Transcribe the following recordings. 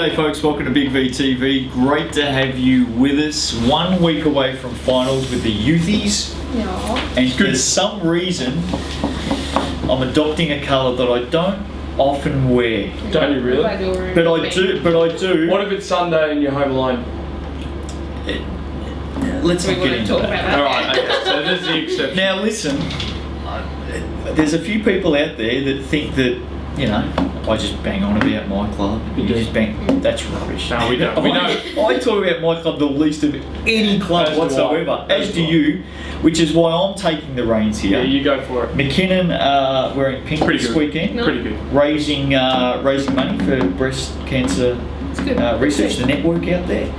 G'day folks, welcome to Big VTV. Great to have you with us. 1 week away from finals with the Youthies. Yeah. And for some reason, I'm adopting a colour that I don't often wear. Don't you really? But I do. What if it's Sunday and you're home alone? Let's not get into that. Alright, okay, so this is the exception. Now listen, there's a few people out there that think that, you know, I just bang on about my club. You just bang. That's rubbish. No, we don't. We know. I talk about my club the least of any club As do whatsoever. I. As do you, which is why I'm taking the reins here. Yeah, you go for it. McKinnon wearing pink Pretty this good. weekend. No. Pretty good. Raising money for breast cancer research, the network out there.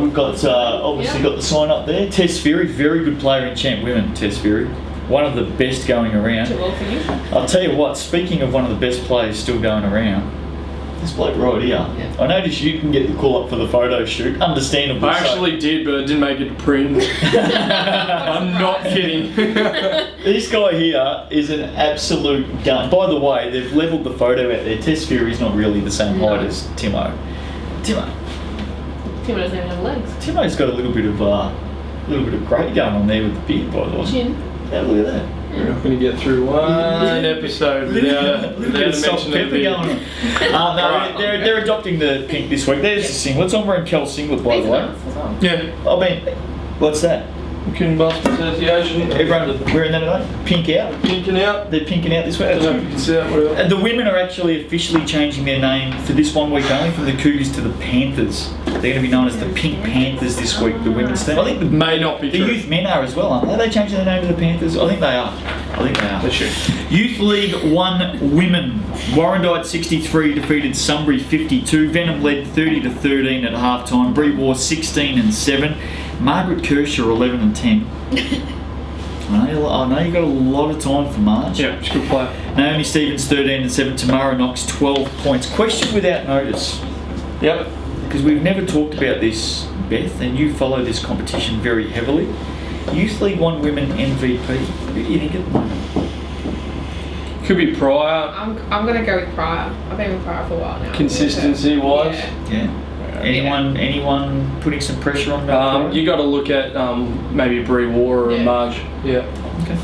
We've got obviously got the sign up there. Tess Fury, very good player in Champ Women. Tess Fury, one of the best going around. Too well for you. I'll tell you what. Speaking of one of the best players still going around, this bloke right here. Yeah. I noticed you didn't get the call up for the photo shoot. Understandably. I actually did, but I didn't make it to print. I'm not kidding. This guy here is an absolute gun. By the way, they've levelled the photo out there. Tess Fury's not really the same height as Timo. Timo doesn't even have legs. Timo's got a little bit of grey going on there with the beard, by the way. Chin. Yeah, look at that. We're not going to get through one episode without Little salt mentioning pepper the going on. No, they're adopting the pink this week. There's the singlets. I'm wearing Kel's singlet, by the way. Yeah. I mean, what's that? McKinnon Basketball Association. Everyone wearing that today? Pink out. Pinking out. They're pinking out this week. I don't know if you can see that, whatever. And the women are actually officially changing their name for this 1 week only, from the Cougars to the Panthers. They're going to be known as the Pink Panthers this week, the women's team. I think May not be the true. youth men are as well, aren't they? Are they changing their name to the Panthers? I think they are. They should. Youth League 1 women. Warrandyte 63 defeated Sunbury 52. Venom led 30-13 at half time. Brewar 16-7. Margaret Kershaw 11-10. I know you got a lot of time for Marge. Yeah, she's a good player. Naomi Stevens 13-7. Tamara Knox 12 points. Question without notice. Yep. Because we've never talked about this, Beth, and you follow this competition very heavily. Youth League 1 Women MVP. Who do you think at the moment? Could be Pryor. I'm going to go with Pryor. I've been with Pryor for a while now. Consistency wise. Yeah. Anyone putting some pressure on that? You got to look at maybe Bree War or Marge. Yeah. Okay.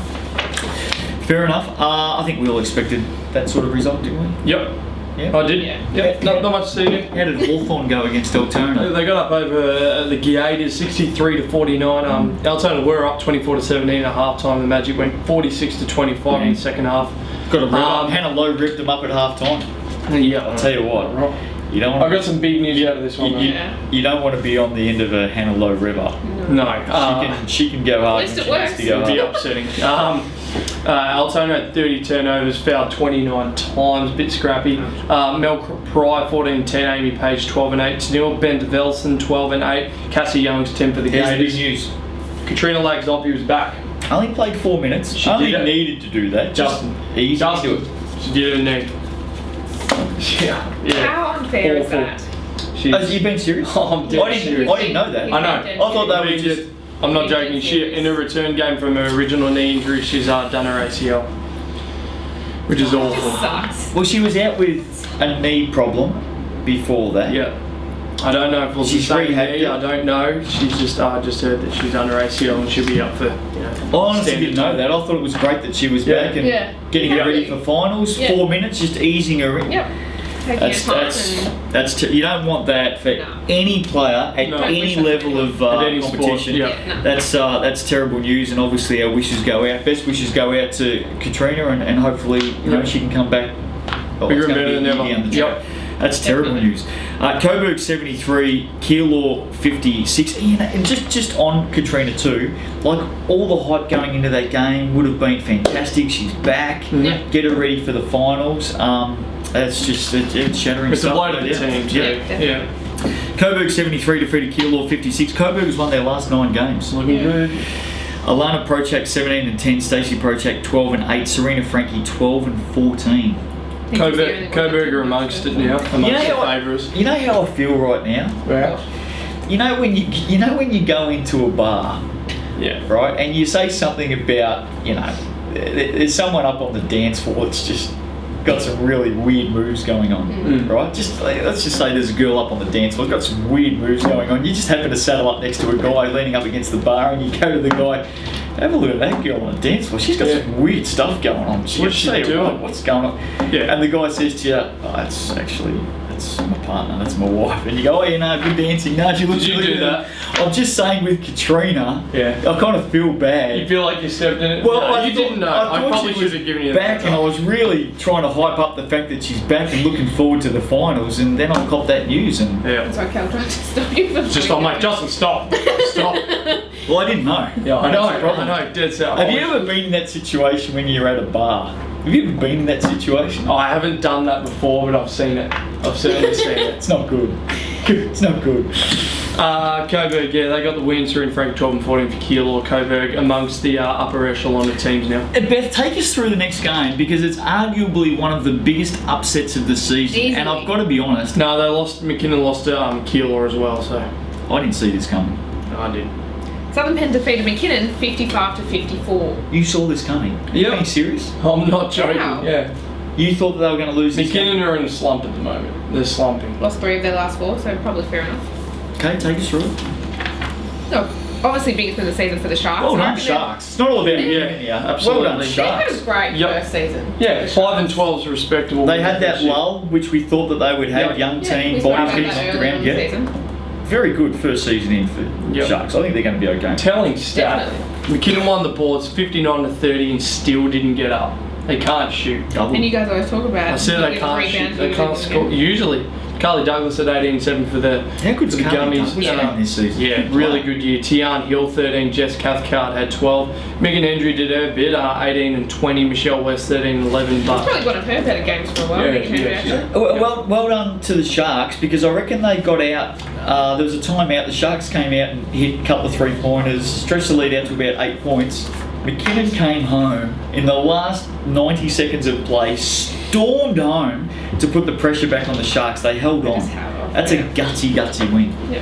Fair enough. I think we all expected that sort of result, didn't we? Yep. Yeah. I did. Yeah. Not much to see there. How did Hawthorn go against Altona? They got up over the Gators 63-49. Altona were up 24-17 at half time. The Magic went 46-25 in the second half. Got a rev up. Hannah Lowe revved them up at half time. Yeah. I'll tell you what. You don't. I got some big news out of this one. You don't want to be on the end of a Hannah Lowe rev up. No. She can go hard. At least it when she has to go It'd be hard. upsetting. Altona had 30 turnovers, fouled 29 times, bit scrappy. Mel Pry 14-10, Amy Page 12-8, Tennille, Ben DeVelson 12-8, Cassie Young's 10 for the Here's the big Gators. news. Katrina Lagsdorp was back. Only played 4 minutes. She only did it. needed to do that. Justin. Easy to do it. She did it in Yeah. How unfair is Awful. that? Have you been serious? Oh, I'm dead serious. I didn't know that. I know. I thought they were just. I'm not joking. She, in her return game from her original knee injury, she's done her ACL, which is It awful. sucks. Well, she was out with a knee problem before that. Yeah. I don't know if it was She's the same rehabbed knee. it. I don't know. She's just I just heard that she's done her ACL and she'll be up for. I honestly didn't know that. I thought it was great that she was back and getting her ready for finals. Yeah. 4 minutes, just easing her in. Yep. Taking your time and You don't want that for any player at any level of any competition. sport, yeah. That's terrible news, and obviously our wishes go out. Best wishes go out to Katrina, and hopefully she can come back. Bigger and better than ever. Yep. That's terrible news. Coburg 73, Keilor 56. And just on Katrina too, like all the hype going into that game would have been fantastic. She's back. Yeah. Get her ready for the finals. That's just it's shattering It's a stuff. blow to the team too. Yeah. Coburg 73 defeated Keilor 56. Coburg has won their last 9 games. Looking good. Alana Prochak 17-10, Stacey Prochak 12-8, Serena Frankie 12-14. Coburg are amongst it now, amongst the favourites. You know how I feel right now? Yeah. You know when you go into a bar, Yeah. right, and you say something about, there's someone up on the dance floor that's just got some really weird moves going on, right? Just let's just say there's a girl up on the dance floor, got some weird moves going on. You just happen to saddle up next to a guy leaning up against the bar, and you go to the guy, have a look at that girl on the dance floor. She's got some weird stuff going on. What's she say, doing? "Right, what's going on?" Yeah. And the guy says to you, "Oh, that's my partner, that's my wife." And you go, "Oh, yeah, no, good dancing." No, she looks Did you really do good. that? I'm just saying with Katrina, Yeah. I kind of feel bad. You feel like you stepped in it? Well, no, I you thought- didn't know. I I thought probably she should was have given you back, and I was really trying to hype up the fact that she's back and looking forward to the finals, and then I copped that news, and Yeah. Sorry, Cal, trying to stop you from Just I'm like, Justin, stop. Stop. well, I didn't know. Yeah, I know, That's the problem. dead set. Have you ever been in that situation when you're at a bar? Have you ever been in that situation? I haven't done that before, but I've seen it. I've certainly seen it. It's not good. It's not good. Coburg, yeah, they got the wins through in Frank 12 and 14 for Keilor. Coburg amongst the upper echelon of teams now. Beth, take us through the next game, because it's arguably one of the biggest upsets of the season. Easily. And I've got to be honest, No, they lost. McKinnon lost to Keilor as well, so I didn't see this coming. no, I did. Southern Penn defeated McKinnon 55-54. You saw this coming? Are you Yep. being serious? I'm not joking. Wow. Yeah, You thought that they were going to lose this McKinnon game? are in a slump at the moment. They're slumping. Lost 3 of their last 4, so probably fair enough. Okay, take us through it. No, obviously biggest win of the season for the Sharks. Well done, right? Sharks. It's not all about you, Yeah, Well absolutely. done, They had Sharks. a great Yep. first season. Yeah, 5 and 12 is respectable. They had that lull, which we thought that they would have. Yep. Young Yeah, team, we spoke bodies about getting that knocked earlier around. in the Yeah, season. very good first season in for Yep. Sharks. I think they're going to be okay. Telling stat. Definitely. McKinnon won the boards 59-30 and still didn't get up. They can't shoot. Double. And you guys always talk about I said they getting can't rebounds shoot. They usually can't win score. games. Usually. Carly Douglas at 18-7 for the How good's for the Carly Gummies. Douglas Yeah. been this season? Yeah, really good year. Tian Hill 13, Jess Cathcart had 12. Megan Hendry did her bit, 18 and 20. Michelle West 13 and 11. It's But probably one of her better games for a while. Yeah, Megan Hendry, yeah, actually. Well done to the Sharks, because I reckon they got out. There was a time out. The Sharks came out and hit a couple of 3-pointers, stretched the lead out to about 8 points. McKinnon came home in the last 90 seconds of play, stormed home to put the pressure back on the Sharks. They held They on. just held on. That's a gutsy win. Yep.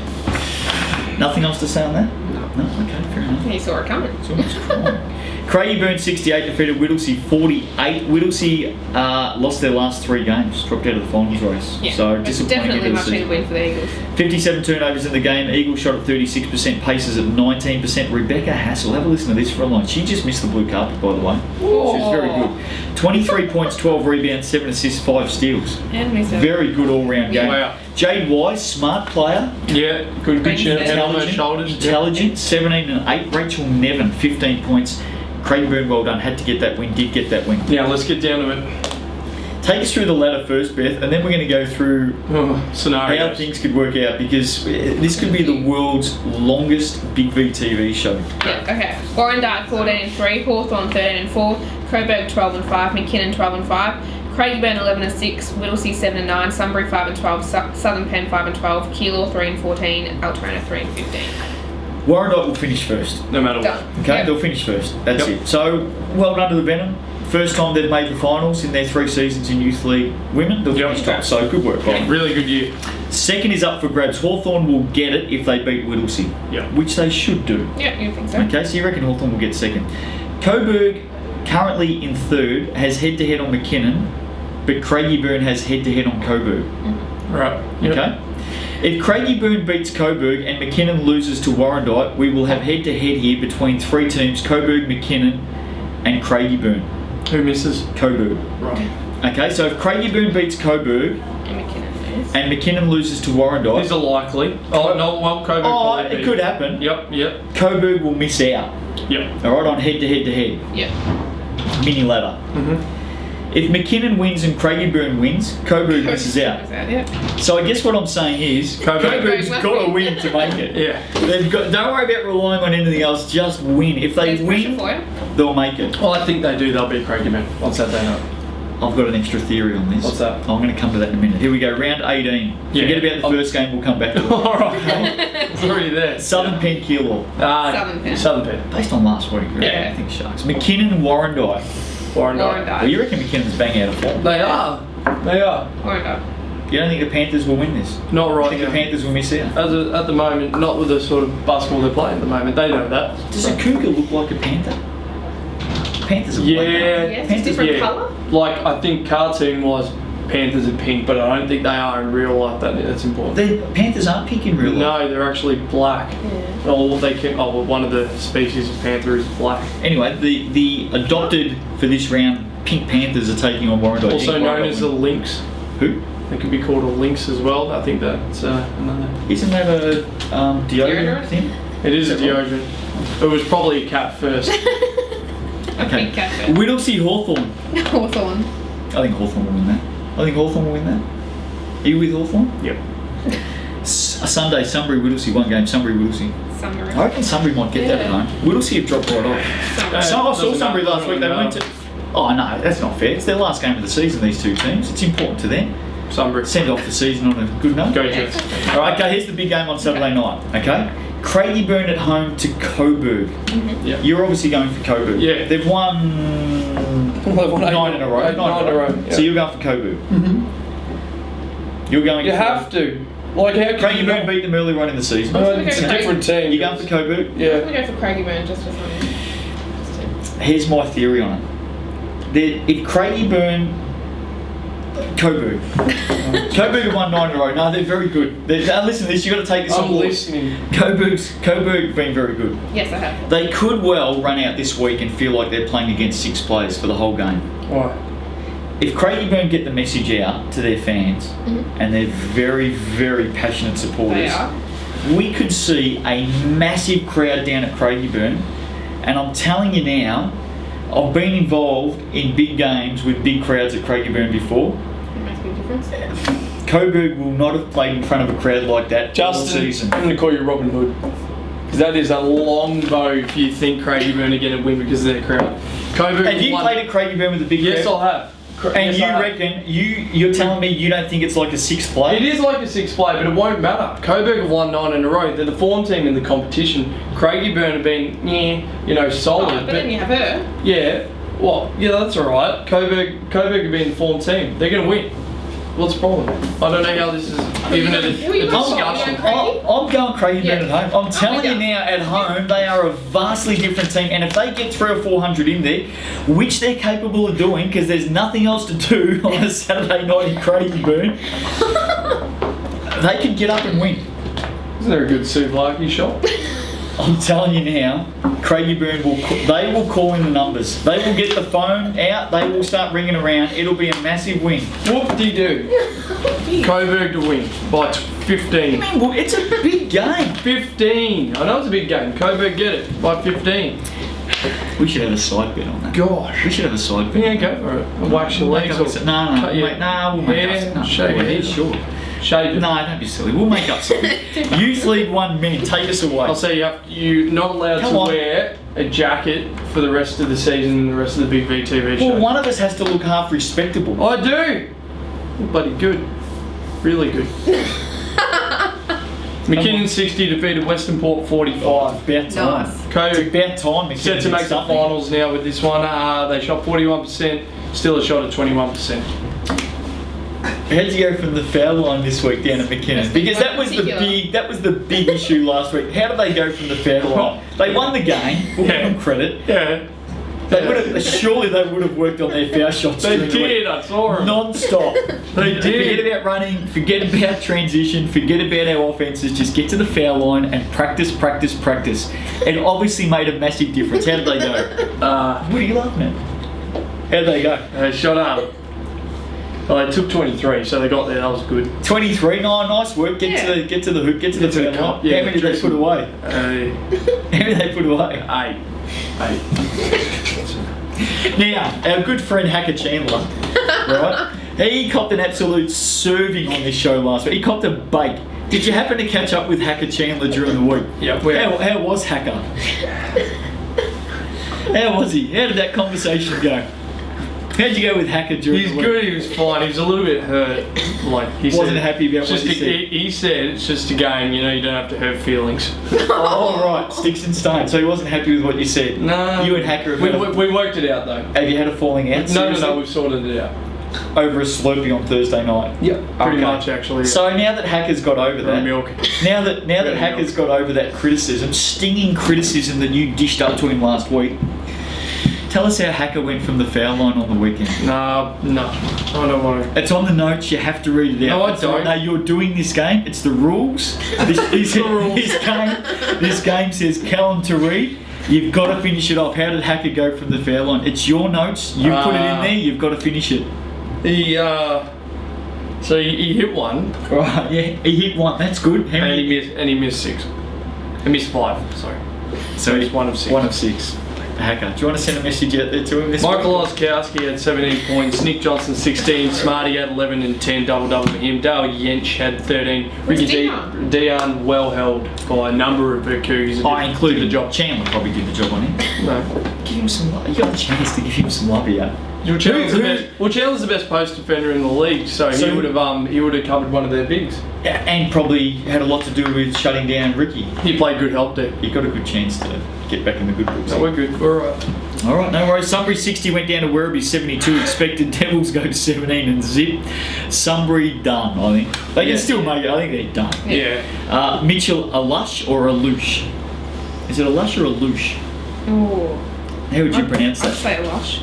Nothing else to say on that? No. Okay, fair enough. You saw it coming. It's almost fine. Craigieburn 68 defeated Whittlesea 48. Whittlesea lost their last 3 games, dropped out of the finals race. Yeah. So It's disappointing definitely into the much needed season. win for the Eagles. 57 turnovers in the game. Eagles shot at 36%, Pacers at 19%. Rebecca Hassel, have a listen to this for a line. She just missed the blue carpet, by the way. She was very good. 23 points, 12 rebounds, 7 assists, 5 steals. And me so. Very good all-round game. Wow. Jade Wise, smart player. yeah, good Thanks, head on her shoulders. Intelligent, 17 and 8. Rachel Nevin, 15 points. Craigieburn, well done. Had to get that win. Did get that win. Now let's get down to it. Take us through the ladder first, Beth, and then we're going to go through how Scenarios. things could work out, because this could be the world's longest Big V TV show. Yeah, okay. Warrandyte 14-3, Hawthorn 13-4, Coburg 12-5, McKinnon 12-5, Craigieburn 11-6, Whittlesea 7-9, Sunbury 5-12, Southern Penn 5-12, Keilor 3-14, Altona 3-15. Warrandyte will finish first. No matter what. Done. Okay, Yep. they'll finish first. That's Yep. it. So, well done to the Venom. First time they've made the finals in their 3 seasons in Youth League Women. They'll Yep. finish top. So, good work, Colin. Really good year. Second is up for grabs. Hawthorn will get it if they beat Whittlesea, Yep. which they should do. Yeah, you think so? Okay, so you reckon Hawthorn will get second. Coburg, currently in third, has head-to-head on McKinnon, but Craigieburn has head-to-head on Coburg. Right. Yep. Okay? If Craigieburn beats Coburg and McKinnon loses to Warrandyte, we will have head-to-head here between 3 teams, Coburg, McKinnon and Craigieburn. Who misses? Coburg. Right. Okay, so if Craigieburn beats Coburg And McKinnon is. and McKinnon loses to Warrandyte, These are likely. Oh, no, well, Coburg probably it beat. could happen. Yep, yep, Coburg will miss out. yep. Alright, on head-to-head-to-head. Yeah. Mini ladder. Mm-hmm. If McKinnon wins and Craigieburn wins, Coburg misses out. Yeah. So I guess what I'm saying is, Coburg's must got to win. win to make it. Yeah. They've got. Don't worry about relying on anything else. Just win. If they There's pressure win, for you. they'll make it. Well, I think they do. They'll beat Craigieburn on Saturday night. I've got an extra theory on this. What's that? I'm going to come to that in a minute. Here we go. Round 18. Yeah. Forget about the first game. We'll come back to it. All right. It's already there. Southern Penn Keilor. Southern Penn. Southern Penn. Based on last week, right? Yeah. I think Sharks. McKinnon, Warrandyte. Warrandyte. Well, you reckon McKinnon's bang out of form? They are. They are. Warrandyte. You don't think the Panthers will win this? Not I right think the now. Panthers will miss out. At the moment, not with the sort of basketball they're playing at the moment. They know that. Does a cougar look like a panther? Panthers are Yeah. black. Yeah, it's just different Yeah. colour. Like, I think cartoon-wise, Panthers are pink, but I don't think they are in real life. That's important. The Panthers aren't pink in real life. No, they're actually black. Yeah. Well, one of the species of panther is black. Anyway, the adopted for this round Pink Panthers are taking on Warrandyte. Also known as a lynx. Who? They could be called a lynx as well. I think that's another. Isn't that a deodorant Deodorant? thing? It is a Is that right? deodorant. It was probably a cat first. Okay. Pink cat first. Whittlesea Hawthorn. Hawthorn. I think Hawthorn will win that. I think Hawthorn will win that. Are you with Hawthorn? Yep. Sunday, Sunbury Whittlesea, one game, Sunbury Whittlesea. Summer. I reckon Sunbury might get that at Yeah. home. Whittlesea have dropped right off. Summer. I saw doesn't Sunbury matter. last week, they No. went to... Oh no, that's not fair. It's their last game of the season, these two teams. It's important to them. Sunbury. Send off the season on a good note. Go Jets. All right, okay, here's the big game on Saturday night, okay? Craigieburn at home to Coburg. Yeah. You're obviously going for Coburg. Yeah. They've won They've won 9 in a row. 9 in a row. So you're going for Coburg. You're going You for... have to. Like, how can you Craigieburn not? beat them early on in the season. It's a different team. You're going for Coburg? I'm Yeah. gonna go for Craigieburn just for fun. Here's my theory on it. If Craigieburn... Coburg. Coburg have won 9 in a row. No, they're very good. Now listen to this, you've got to take this on I'm board. listening. Coburg have been very good. Yes, I have. They could well run out this week and feel like they're playing against 6 players for the whole game. Why? If Craigieburn get the message out to their fans, and they're very, very passionate supporters, They are. we could see a massive crowd down at Craigieburn. And I'm telling you now, I've been involved in big games with big crowds at Craigieburn before. It makes a big difference. Coburg will not have played in front of a crowd like that all Justin, season. I'm going to call you Robin Hood. Because that is a long bow if you think Craigieburn are going to win because of their crowd. Coburg Have you won. played at Craigieburn with a big Yes, crowd? I have. And Yes, you I have. reckon, you're telling me you don't think it's like a 6 player? It is like a 6 play, but it won't matter. Coburg have won 9 in a row. They're the form team in the competition. Craigieburn have been, solid. Oh, but then you have her. Yeah, well, yeah, that's all right. Coburg have been the form team. They're going to win. What's the problem? I don't know how this is even a Who are you going for? discussion. You going I'm going Craigieburn Yeah. at home. I'm telling you now, at home, they are a vastly different team. And if they get 300 or 400 in there, which they're capable of doing, because there's nothing else to do on a Saturday night in Craigieburn, they could get up and win. Isn't there a good souvlaki shop? I'm telling you now, Craigieburn they will call in the numbers. They will get the phone out. They will start ringing around. It'll be a massive win. Whoop-de-doo. Coburg to win by 15. I mean, well, it's a big game. 15. I know it's a big game. Coburg get it by 15. We should have a side bet on that. Gosh. We should have a side bet. Yeah, go for it. And wax your legs or No, cut your we'll make hair, up. No, shave your yeah, head. sure. Shave it. No, don't be silly. We'll make up something. Youth League 1 men, take us away. I'll say you're not allowed Come to on. wear a jacket for the rest of the season and the rest of the Big V TV show. Well, one of us has to look half respectable. I do. Bloody good. Really good. McKinnon 60 defeated Western Port 45. About time. Nice. It's Coburg about time. we set to did make the something. finals now with this one. They shot 41%, still a shot at 21%. How'd you go from the foul line this week down at McKinnon? Because that was the big issue last week. How did they go from the foul line? They won the game. We'll give them credit. Yeah. Surely they would have worked on their foul shots. They during the week. did, I saw them. Non-stop. They did. Forget about running, forget about transition, forget about our offences, just get to the foul line and practice. It obviously made a massive difference. How did they go? What are you laughing at? How did they go? They shot up. Well, they took 23, so they got there. That was good. 23, nice work. Get to the hoop, get to the Get to the foul cup, line. yeah, How many did they put away? How many did they put away? 8. Now, our good friend Hacker Chandler, right? He copped an absolute serving on this show last week. He copped a bake. Did you happen to catch up with Hacker Chandler during the week? Yep. How was Hacker? How was he? How did that conversation go? How'd you go with Hacker during He's the week? good. He was fine. He was a little bit hurt. Like he Wasn't said, happy about it's what just he said. He said it's just a game. You know, you don't have to hurt feelings. Oh, right. Sticks and stones. So he wasn't happy with what you said. No. You and Hacker have, We worked it out though. have you had a falling out? No, seriously? we've sorted it out. Over a Slurpee on Thursday night. Yep. Pretty Okay. much actually. Yeah. So now that Hacker's got over For that, milk. now that Hacker's got over that criticism, stinging criticism that you dished up to him last week, Tell us how Hacker went from the foul line on the weekend. No, I don't want to. It's on the notes. You have to read it out. No, I don't. No, you're doing this game. It's the rules. This game says Callum to read. You've got to finish it off. How did Hacker go from the foul line? It's your notes. You put it in there. You've got to finish it. So he hit one. Right. Yeah. He hit one. That's good. How many? And he missed 6. He missed 5. Sorry. So he's 1 of 6. 1 of 6. Hacker. Do you want to send a message out there to him? Michael Oskowski had 17 points, Nick Johnson 16, Smarty had 11 and 10, double for him. Dale Yench had 13. Ricky Dion well held by a number of her Cougars. I included the job. Chandler probably did the job on him. No. Give him some love. You got a chance to give him some love here. Chandler's the best post defender in the league, so he would have covered one of their bigs. Yeah, and probably had a lot to do with shutting down Ricky. He played good help there. He got a good chance to get back in the good books. No, we're good. We're alright. All right, no worries. Sunbury 60 went down to Werribee 72. Expected Devils go to 17 and zip. Sunbury done, I think. They can still make it. I think they're done. Yeah. Mitchell, a lush or a loosh? Is it a lush or a loosh? Ooh. How would you pronounce I'd that? say a lush.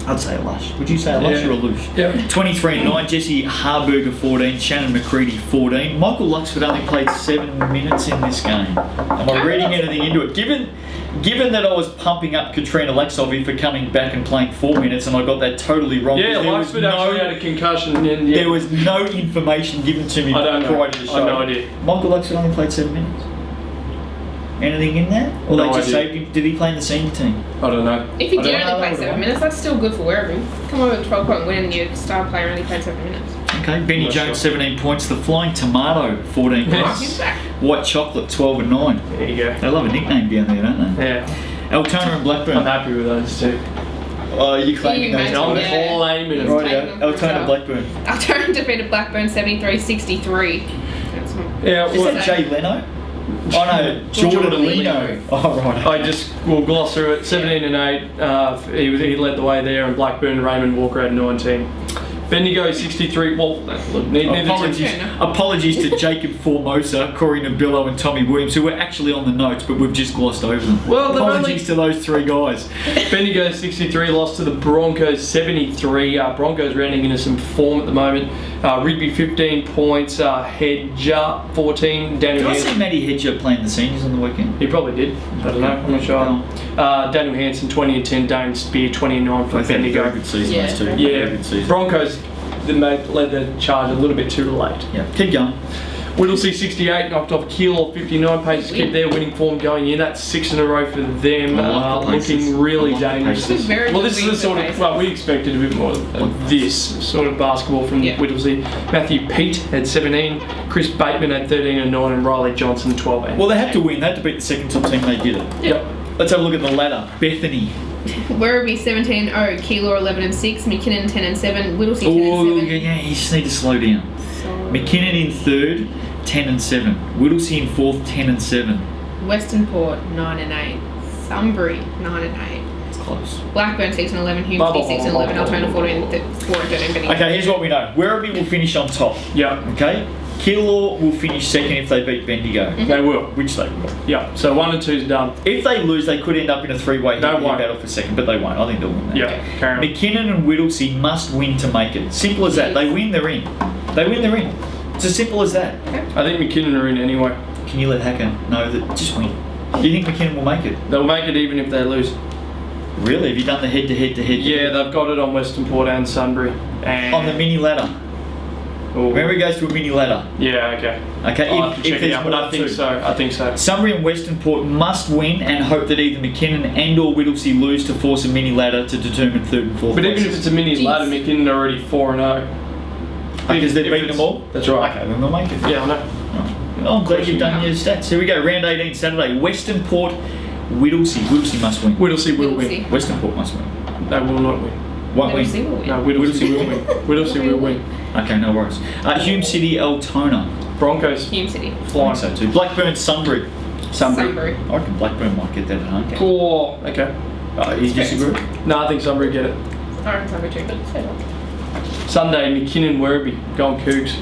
I'd say a lush. Would you say a lush or a loosh? Yeah. 23 and 9. Jesse Harburger 14. Shannon McCready 14. Michael Luxford only played 7 minutes in this game. Am I reading anything into it? Given that I was pumping up Katrina Laxovi for coming back and playing 4 minutes, and I got that totally wrong. Yeah, Luxford actually had a concussion. And, There was no information given to me prior to the show. I have no idea. Michael Luxford only played 7 minutes. Anything in there? Or No they just idea. saved him? Did he play in the senior team? I don't know. If you I did don't know, only play I 7 don't know. minutes, that's still good for Werribee. Come over with a 12-point win and your star player only played 7 minutes. Okay, Benny Not Jones sure. 17 points. The Flying Tomato 14 Yes. points. He's back. White Chocolate 12 and 9. There you go. They love a nickname down there, don't they? Yeah. Altona and Blackburn. I'm happy with those two. Oh, you claiming You those? imagine, I'm yeah. claiming He's it. Right, taking them for Altona himself. Blackburn. Altona defeated Blackburn 73-63. That's Yeah, Is well, that Jay Leno? Oh no, Jordan Leno. Oh right. we'll gloss through it. 17 and 8. He led the way there, and Blackburn, Raymond Walker had 19. Bendigo 63. Well, look, Apologies to Jacob Formosa, Corey Nabillo and Tommy Williams, who were actually on the notes, but we've just glossed over them. Well, they've apologies to those 3 guys. Bendigo 63 lost to the Broncos 73. Broncos rounding into some form at the moment. Rigby 15 points. Hedger 14. Daniel Did I see Hansen. Matty Hedger playing the seniors on the weekend? He probably did. I don't know. I'm not sure. Daniel Hansen 20 and 10. Dane Spear 20 and 9 for Both had a Bendigo. very good season, Yeah. those two. Yeah, Very good season. Broncos led the charge a little bit too late. Yeah, keep going. Whittlesea 68 knocked off Keilor 59. Pace to keep their winning form going in. That's 6 in a row for them. I like the Pacers. Looking really I like the dangerous. Pacers. Very Well, good this is win the for sort the of Pacers. well, we expected a bit more of this sort of basketball from Yeah. Whittlesea. Matthew Pete had 17. Chris Bateman had 13 and 9, and Riley Johnson 12 and Well, they had to win. They had to beat the second top team. They did it. Yep. Let's have a look at the ladder. Bethany. Werribee 17-0, Keilor 11-6, McKinnon 10-7, Whittlesea 10-7. Oh, yeah, you just need to slow down. McKinnon in 3rd, 10-7. Whittlesea in 4th, 10-7. Western Port 9-8, Sunbury 9-8, It's close. Blackburn 6-11, Hume 6-11, Altona 4-13, Benny. Okay, here's what we know. Werribee will finish on top. Yep. Okay? Keilor will finish second if they beat Bendigo. They will. Which they will. Yeah. So 1 and 2's done. If they lose, they could end up in a 3-way They hit-to-hit won't. battle for second, but they won't. I think they'll win that. Yeah. Carry on. McKinnon and Whittlesea must win to make it. Simple as that. They win, they're in. They win, they're in. It's as simple as that. I think McKinnon are in anyway. Can you let Hacker know that just win? Do you think McKinnon will make it? They'll make it even if they lose. Really? Have you done the head-to-head-to-head? Yeah, they've got it on Western Port and Sunbury. And On the mini ladder. Remember, it goes to a mini ladder. Yeah. Okay. Okay, I'll have to check it there's out, but more I think than 2. so. I think so. Sunbury and Western Port must win and hope that either McKinnon and or Whittlesea lose to force a mini ladder to determine 3rd and 4th But even if places. it's a mini Jeez. ladder, McKinnon are already 4-0. Because they've If beaten it's- them all? That's right. Okay, then they'll make it. Yeah, I know. Oh, I'm glad you've done your stats. Here we go, round 18 Saturday. Western Port, Whittlesea. Whittlesea must win. Whittlesea will Whittlesea. win. Western Port must win. They will not win. Won't Whittlesea win. will win. No, Whittlesea will win. Whittlesea will win. Okay, no worries. Hume City, Altona. Broncos Hume City. I flying. think so too. Blackburn, Sunbury. Sunbury. I reckon Blackburn might get that at home. Oh, okay. You disagree? No, I think Sunbury get it. I reckon Sunbury too, but it's fair enough. Sunday, McKinnon, Werribee, going Cougs.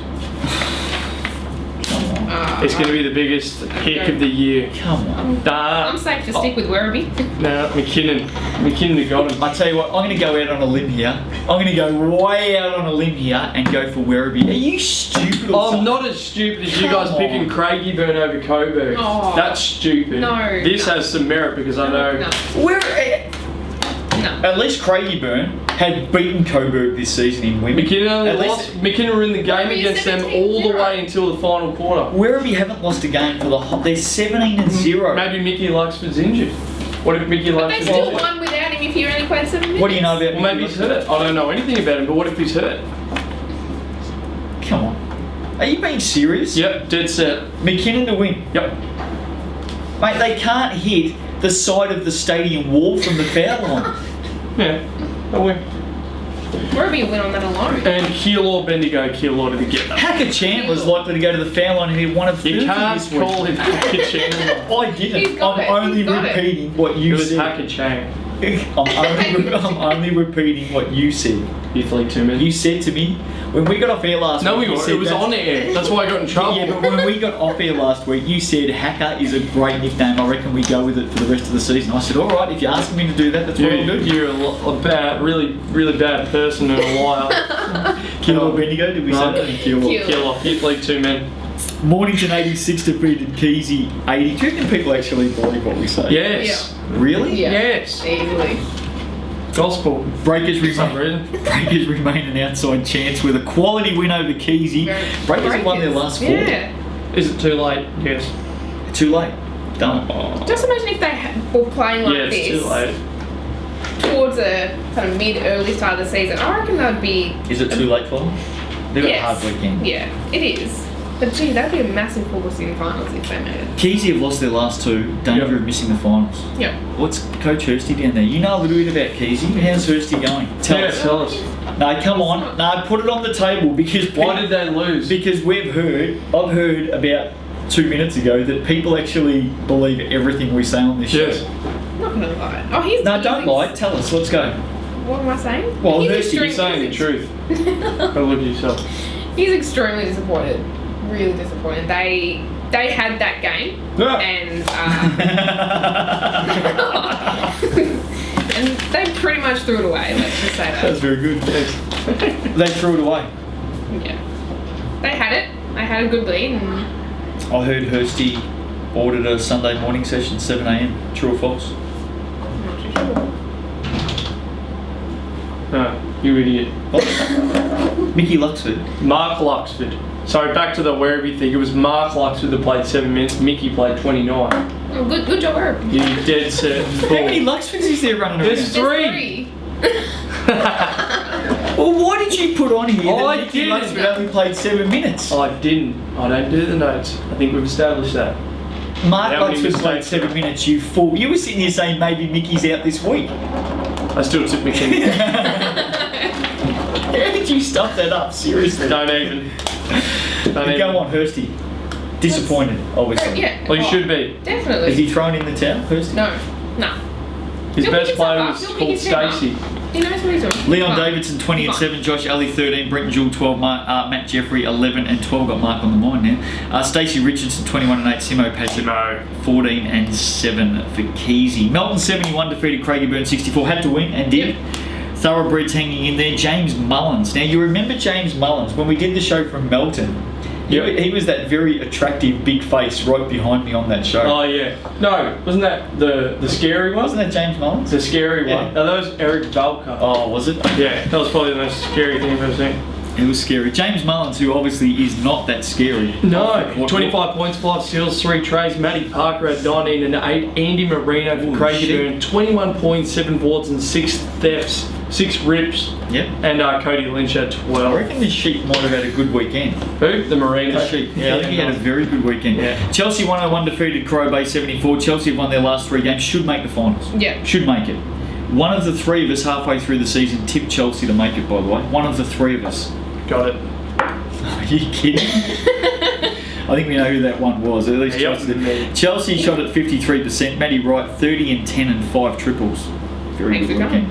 Come on. It's going to be the biggest pick of the year. Come on. Nah. I'm safe to stick with Werribee. No, McKinnon. McKinnon got him. I tell you what, I'm going to go out on a limb here. I'm going to go way out on a limb here and go for Werribee. Are you stupid or I'm something? not as stupid as you Come guys on. picking Craigieburn over Coburg. Oh. That's stupid. No, This no. has some merit because I know. No. At least Craigieburn had beaten Coburg this season in women. McKinnon only At lost. least McKinnon were in the game Werribee against them all the 17-0. way until the final quarter. Werribee haven't lost a game for the whole. They're 17-0. Maybe Mickey Luxford's injured. What if Mickey But they Luxford's still injured? won without him if he only played 7 minutes. What do you know about? Well, maybe he's hurt. I don't know anything about him, but what if he's hurt? Come on. Are you being serious? Yep, dead set. McKinnon to win. Yep. Mate, they can't hit the side of the stadium wall from the foul line. Yeah, I win. Werribee will win on that alone. And Keilor, Bendigo, Keilor to get that. Hacker Chant was likely to go to the foul line and hit one of 30 You can't this week. call him Hacker Chang. I didn't. He's got I'm it. only He's got it. repeating what It you was said. Hacker Chang. I'm only repeating what you said. Youth League 2 minutes. You said to me when we got off air last No, week. we you were. said It was that's- on air. That's why I got in trouble. Yeah, but when we got off air last week, you said Hacker is a great nickname. I reckon we go with it for the rest of the season. I said, all right, if you're asking me to do that, that's what I'll do. You're a bad, really bad person and a liar. Kill or Bendigo? Did we say that? Kill. Kill. Killer. Youth League 2 men. Mornington 86 defeated Keezy 80. Do you reckon people actually believe what we say? Yes. Really? Yeah. Yes. Easily. Gospel. Breakers For some remain, reason. Breakers remain an outside chance with a quality win over Keezy. Breakers have won their last 4. Yeah. Is it too late? Yes. Too late. Done. Just imagine if they were playing like Yeah, it's this too late. towards a kind of mid-early start of the season. I reckon that would be. Is it too late for them? They've got a hard weekend. Yeah, it is. But gee, that'd be a massive football season finals if they made it. Keezy have lost their last 2. Danger Yep. of missing the finals. Yeah. What's Coach Hursty down there? You know a little bit about Keezy. How's Hursty going? Tell us. Tell us. No, come on. No, put it on the table because Why did they lose? Because I've heard about 2 minutes ago that people actually believe everything we say on this show. Yes. I'm not gonna lie. Oh, he's. No, don't lie. Tell us. Let's go. What am I saying? Well, He's Hursty, You're extremely- saying the truth. Go look at yourself. He's extremely disappointed. Really disappointed. They had that game Yeah. and and they pretty much threw it away. Let's just say That's that. very good. They threw it away. Yeah. They had it. They had a good lead. And I heard Hursty ordered a Sunday morning session, 7 a.m. True or false? I'm not too sure. No, you idiot. Mickey Luxford. Mark Luxford. Sorry, back to the Werribee thing. It was Mark Luxford that played 7 minutes. Mickey played 29. Oh, good job, Herb. You dead set. How many Luxfords is there running around? There's three. Well, why did you put on here I that Mickey didn't. Luxford only played 7 minutes? I didn't. I don't do the notes. I think we've established that. Mark How many Luxford played mistakes? 7 minutes, you fool. You were sitting here saying maybe Mickey's out this week. I still took McKinnon. How did you stuff that up? Seriously. Don't even. Don't even. Go on, Hursty. Disappointed, obviously. Yeah. Well, you should be. Definitely. Is he thrown in the towel, Hursty? No. His He'll best pick player himself was up. He'll called pick his head up. Stacey. He knows what he's doing. Leon Fine. Davidson 20 and Fine. 7, Josh Alley 13, Brenton Jewell 12, Matt Jeffrey 11 and 12 got Mark on the mind now. Stacey Richardson 21 and 8, Simo Patchett 14 and 7 for Keezy. Melton 71 defeated Craigieburn 64, had to win and did. Thoroughbreds hanging in there. James Mullins. Now you remember James Mullins when we did the show from Melton. He was that very attractive big face right behind me on that show. Oh yeah. No, wasn't that the scary one? Wasn't that James Mullins? The scary Yeah. one. No, that was Eric Valka. Oh, was it? Yeah, that was probably the most scary thing I've ever seen. It was scary. James Mullins, who obviously is not that scary. No, What- 25 points, 5 steals, 3 trays. Matty Parker had 19 and 8. Andy Marino for Holy Craigieburn, 21 points, 7 boards and 6 thefts, 6 rips. Yep. And Cody Lynch had I 12. reckon this sheep might have had a good weekend. Who? The Marino. The sheep. Yeah, I think he had a very good weekend. Yeah. Chelsea 101 defeated Crow Bay 74. Chelsea have won their last 3 games. Should make the finals. Yeah. Should make it. One of the 3 of us halfway through the season tipped Chelsea to make it, by the way. One of the 3 of us. Got it. Are you kidding? I think we know who that one was. At least Yep. Chelsea did. Chelsea shot at 53%. Matty Wright 30 and 10 and 5 triples. Very Thanks good for weekend.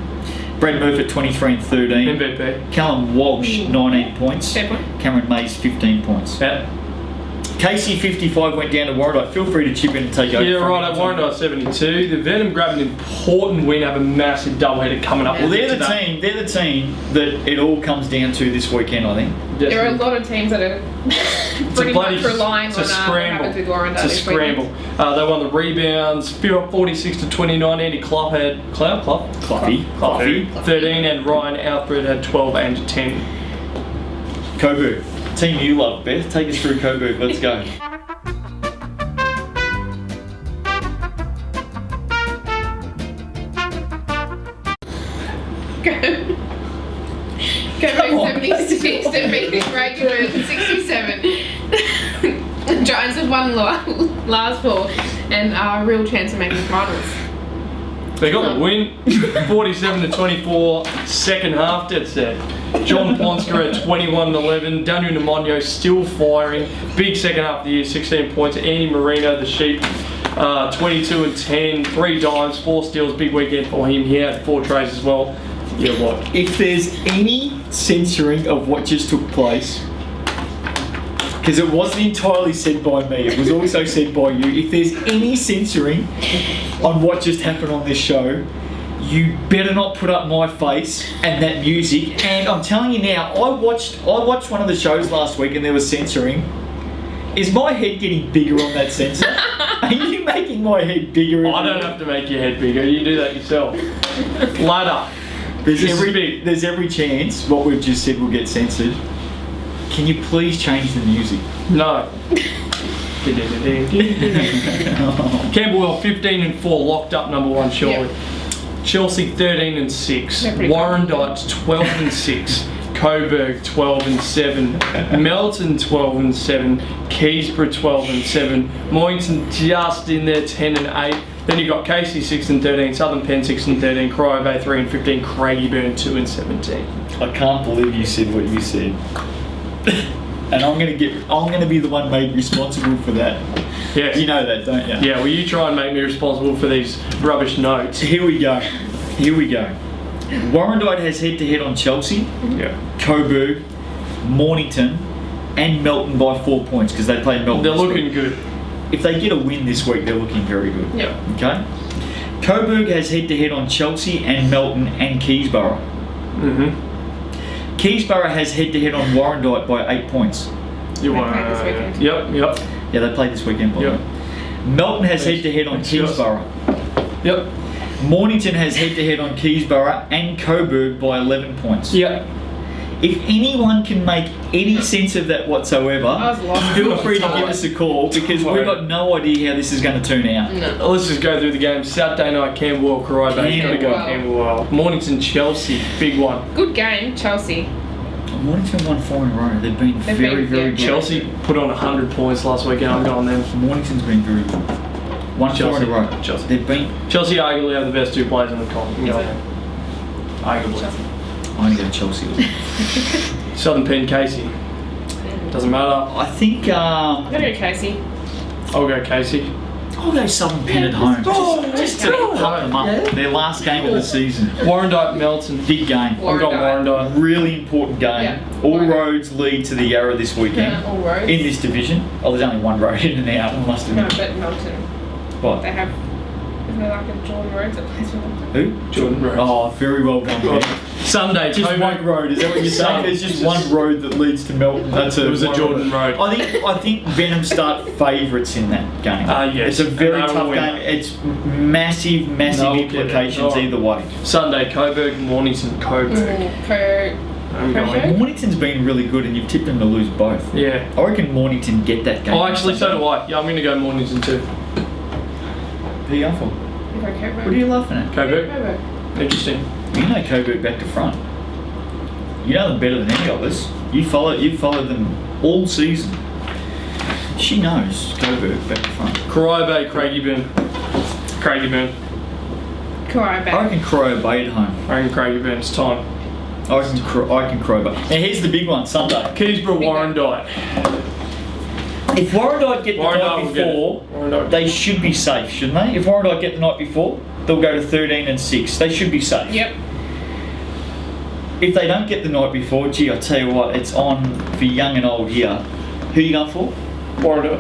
Brad Murphy 23 and 13. MVP. Callum Walsh 19 points. Fair point. Cameron Mays 15 points. Yeah. Casey 55 went down to Warrandyte. Feel free to chip in and take over. Yeah, from right, me. at Warrandyte 72. The Venom grabbed an important win, have a massive doubleheader coming up. Well, they're the today. team. They're the team that it all comes down to this weekend, I think. Yes, There are a lot of teams that are pretty much relying on what happens with Warrandyte It's a this weekend. scramble. They won the rebounds, 46 to 29. Andy Clough had Cluffy. 13, and Ryan Alfred had 12 and 10. Coburg. Team you love, Beth. Take us through Coburg. Let's go. Go 76 defeating Reagan 67. The Giants have won last four and are a real chance of making finals. They got the win, 47 to 24, second half, dead set. John Ponsker at 21 and 11. Daniel Nemonyo still firing. Big second half of the year, 16 points. Andy Marino, the Sheep, 22 and 10, 3 dimes, 4 steals. Big weekend for him. He had 4 trays as well. Yeah, what? If there's any censoring of what just took place, because it wasn't entirely said by me, it was also said by you. If there's any censoring on what just happened on this show, you better not put up my face and that music. And I'm telling you now, I watched one of the shows last week and there was censoring. Is my head getting bigger on that censor? Are you making my head bigger? I don't have to make your head bigger. You do that yourself. Ladder. There's every chance what we've just said will get censored. Can you please change the music? No. Camberwell 15 and 4, locked up number 1 surely. Chelsea 13 and 6. Warrandyte 12 and 6. Coburg 12 and 7. Melton 12 and 7. Keysborough 12 and 7. Mornington just in there 10 and 8. Then you got Casey 6 and 13, Southern Penn 6 and 13, Cryo Bay 3 and 15, Craigieburn 2 and 17. I can't believe you said what you said. And I'm gonna be the one made responsible for that. Yes. You know that, don't you? Yeah, well you try and make me responsible for these rubbish notes. Here we go. Warrandyte has head-to-head on Chelsea, Yeah. Coburg, Mornington, and Melton by 4 points because they played Melton. They're this looking week. good. If they get a win this week, they're looking very good. Yep. Okay. Coburg has head-to-head on Chelsea and Melton and Keysborough. Mm-hmm. Keysborough has head-to-head on Warrandyte by 8 points. You They want played this weekend. Yep. Yeah, they played this weekend, by the Yep. way. Melton has head-to-head on Thanks, guys. Keysborough. Yep. Mornington has head-to-head on Keysborough and Coburg by 11 points. Yep. If anyone can make any sense of that whatsoever, I was lost. feel free to give us a call because we've got no idea how this is going to turn out. No. Let's just go through the game. Saturday night, Camberwell, Corio Bay. Gotta go Camberwell. Camberwell. Mornington, Chelsea, big one. Good game, Chelsea. Mornington won 4 in a row. They've been They've very, been very good. good. Chelsea put on 100 points last weekend. I'm going them. Mornington's been very good. Won 4 in a row. Chelsea. They've been. Chelsea arguably have the best 2 players in the comp. I'm Is going it? them. Arguably. Chelsea. I'm going to go Chelsea. Southern Penn, Casey. Doesn't matter. I think. I'm gonna go Casey. I'll go Casey. I'll go Southern Penn at home. Just to Oh, pump them up. yeah. Their last game of the season. Warrandyte, Melton. Big game. I'm going Warrandyte. Really important game. Yeah. All Warrandyte. roads lead to the Yarra this weekend. Yeah, all roads. In this division. Oh, there's only one road in and out. I must No, admit. but Melton. What? They have. Isn't there like a Jordan Rhodes that plays for them? Who? Jordan Rhodes. Oh, very well done, Ben. Sunday, Just Coburg. one road, is that what you're saying? There's just one road that leads to Melton. That's It was a Jordan Road. I think Venom start favourites in that game. Yes. It's a very And they will tough win. game. It's massive They'll get it. implications Oh. either way. Sunday, Coburg, Mornington, Coburg. I'm going. Coburg? Mornington's been really good, and you've tipped them to lose both. Yeah. I reckon Mornington get that game. Oh, actually, so do I. Yeah, I'm going to go Mornington too. Who are you going for? You go Coburg. What are you laughing at? Coburg. Coburg. Interesting. You know Coburg back to front. You know them better than any of us. You followed them all season. She knows Coburg back to front. Corio Bay, Craigieburn. Craigieburn. Corio I Bay. reckon Crow Bay at home. I reckon Craigieburn. It's time. I can Crow Bay. Now here's the big one, Sunday. Keysborough, Warrandyte. If Warrandyte get the Warrandyte night will get it. before, Warrandyte. they should be safe, shouldn't they? If Warrandyte get the night before, they'll go to 13 and 6. They should be safe. Yep. If they don't get the night before, gee, I tell you what, it's on for young and old here. Who you going for? Warrender.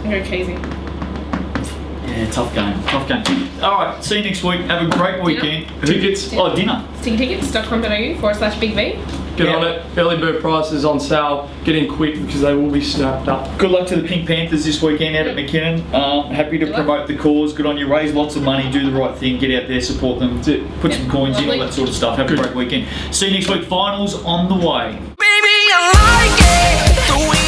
Go cheesy. Yeah, tough game. All right, see you next week. Have a great weekend. Tickets. Oh, dinner. Sticktickets.com.au/Big V. Get Yeah. on it. Early bird prices on sale. Get in quick because they will be snapped up. Good luck to the Pink Panthers this weekend out at McKinnon. Happy to Good luck. promote the cause. Good on you. Raise lots of money. Do the right thing. Get out there. Support them. Put some coins in. All that sort of stuff. Have a great weekend. See you next week. Finals on the way. Baby, I like it. The way